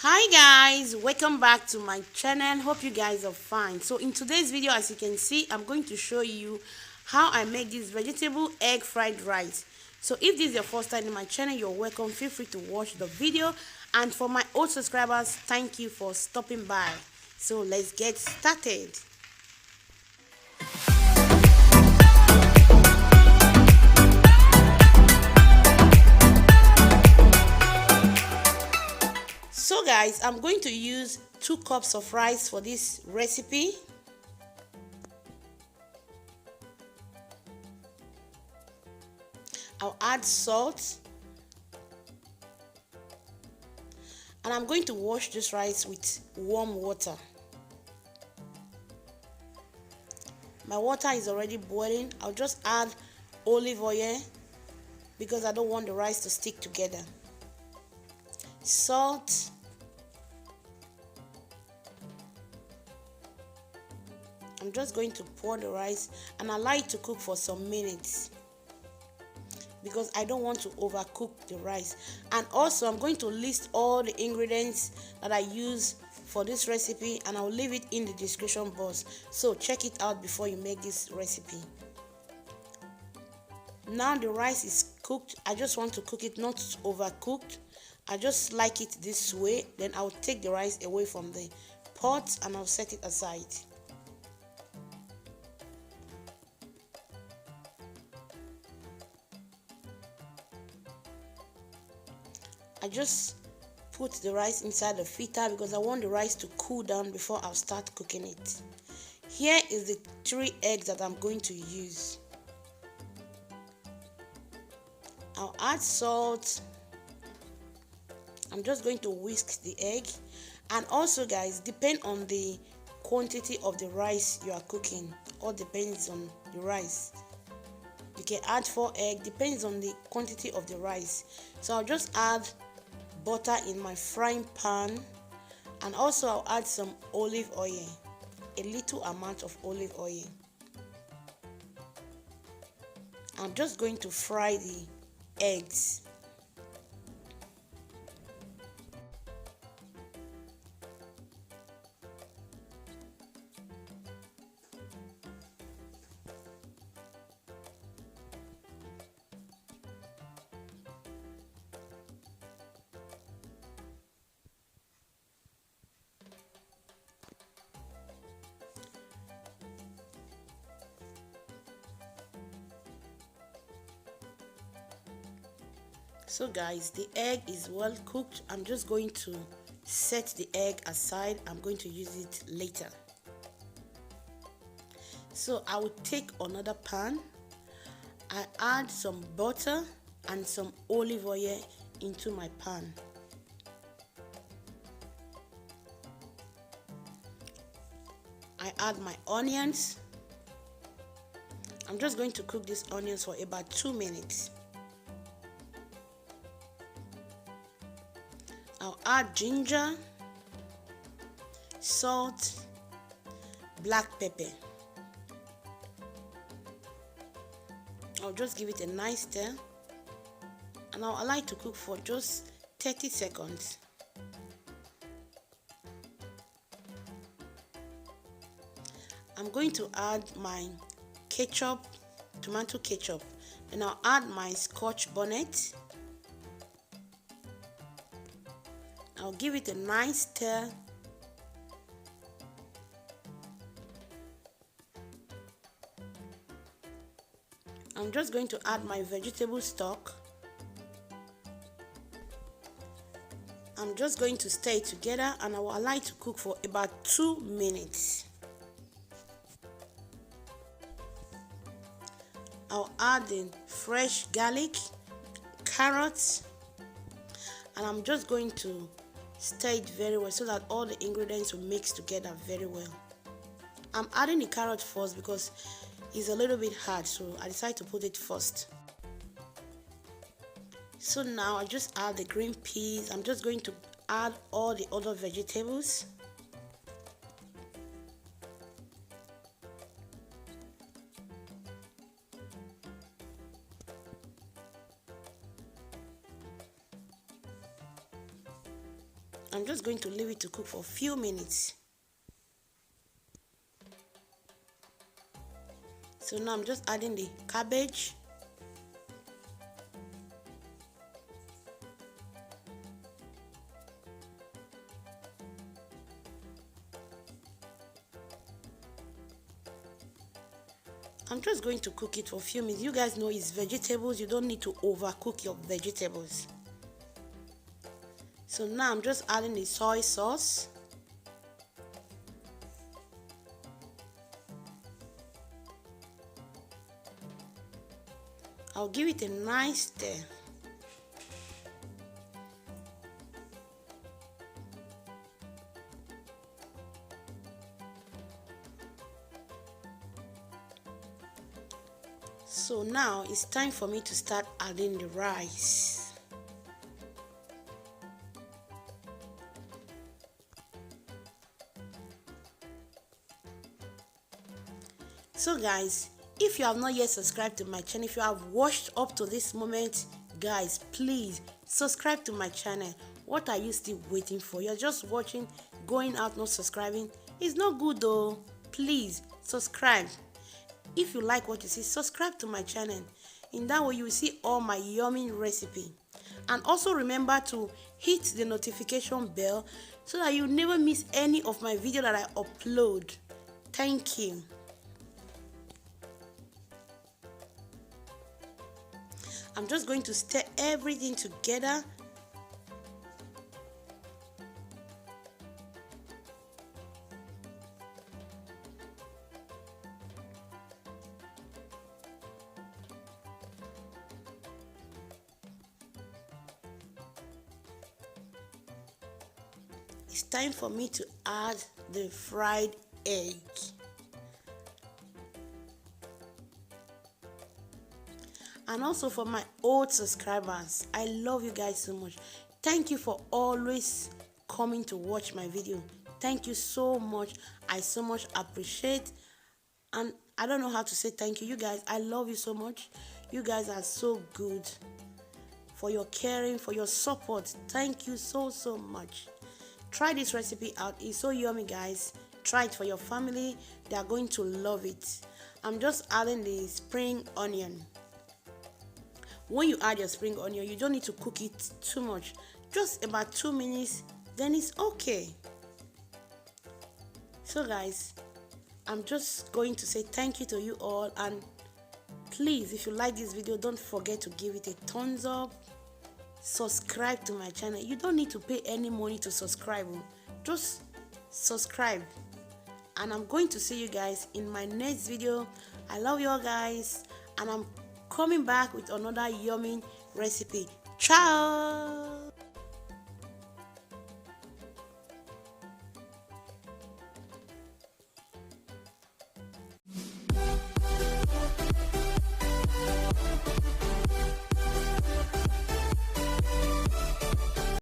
Hi guys, welcome back to my channel. Hope you guys are fine. So in today's video, as you can see, I'm going to show you how I make this vegetable egg fried rice. So if this is your first time in my channel, you're welcome. Feel free to watch the video, and for my old subscribers, thank you for stopping by. So let's get started. So guys, I'm going to use 2 cups of rice for this recipe. I'll add salt, and I'm going to wash this rice with warm water. My water is already boiling. I'll just add olive oil because I don't want the rice to stick together. Salt, I'm just going to pour the rice and allow it to cook for some minutes because I don't want to overcook the rice. And also I'm going to list all the ingredients that I use for this recipe, and I'll leave it in the description box, so check it out before you make this recipe. Now the rice is cooked. I just want to cook it not overcooked. I just like it this way. Then I'll take the rice away from the pot and I'll set it aside. I just put the rice inside the filter because I want the rice to cool down before I'll start cooking it. Here is the 3 eggs that I'm going to use. I'll add salt. I'm just going to whisk the egg. And also guys, depend on the quantity of the rice you are cooking. All depends on the rice. You can add 4 eggs, depends on the quantity of the rice. So I'll just add butter in my frying pan, and also I'll add some olive oil, a little amount of olive oil. I'm just going to fry the eggs. So guys, the egg is well cooked. I'm just going to set the egg aside. I'm going to use it later. So I will take another pan. I add some butter and some olive oil into my pan. I add my onions. I'm just going to cook these onions for about 2 minutes. I'll add ginger, salt, black pepper. I'll just give it a nice stir, and I'll allow it to cook for just 30 seconds. I'm going to add my ketchup, tomato ketchup, and I'll add my Scotch bonnet. I'll give it a nice stir. I'm just going to add my vegetable stock. I'm just going to stir it together, and I will allow it to cook for about 2 minutes. I'll add the fresh garlic, carrots, and I'm just going to stir it very well so that all the ingredients will mix together very well. I'm adding the carrot first because it's a little bit hard, so I decided to put it first. So now I just add the green peas. I'm just going to add all the other vegetables. I'm just going to leave it to cook for a few minutes. So now I'm just adding the cabbage. I'm just going to cook it for a few minutes. You guys know it's vegetables. You don't need to overcook your vegetables. So now I'm just adding the soy sauce. I'll give it a nice stir. So now it's time for me to start adding the rice. So guys, if you have not yet subscribed to my channel, if you have watched up to this moment, guys, please subscribe to my channel. What are you still waiting for? You're just watching, going out, not subscribing. It's not good though. Please subscribe. If you like what you see, subscribe to my channel. In that way you will see all my yummy recipe. And also remember to hit the notification bell so that you never miss any of my video that I upload. Thank you. I'm just going to stir everything together. It's time for me to add the fried egg. And also for my old subscribers, I love you guys so much. Thank you for always coming to watch my video. Thank you so much. I so much appreciate, and I don't know how to say thank you. You guys, I love you so much. You guys are so good, for your caring, for your support. Thank you so much. Try this recipe out. It's so yummy, guys. Try it for your family. They are going to love it. I'm just adding the spring onion. When you add your spring onion, you don't need to cook it too much. Just about 2 minutes, then it's okay. So guys, I'm just going to say thank you to you all, and please, if you like this video, don't forget to give it a thumbs up. Subscribe to my channel. You don't need to pay any money to subscribe. Just subscribe. And I'm going to see you guys in my next video. I love you all guys, and I'm coming back with another yummy recipe. Ciao.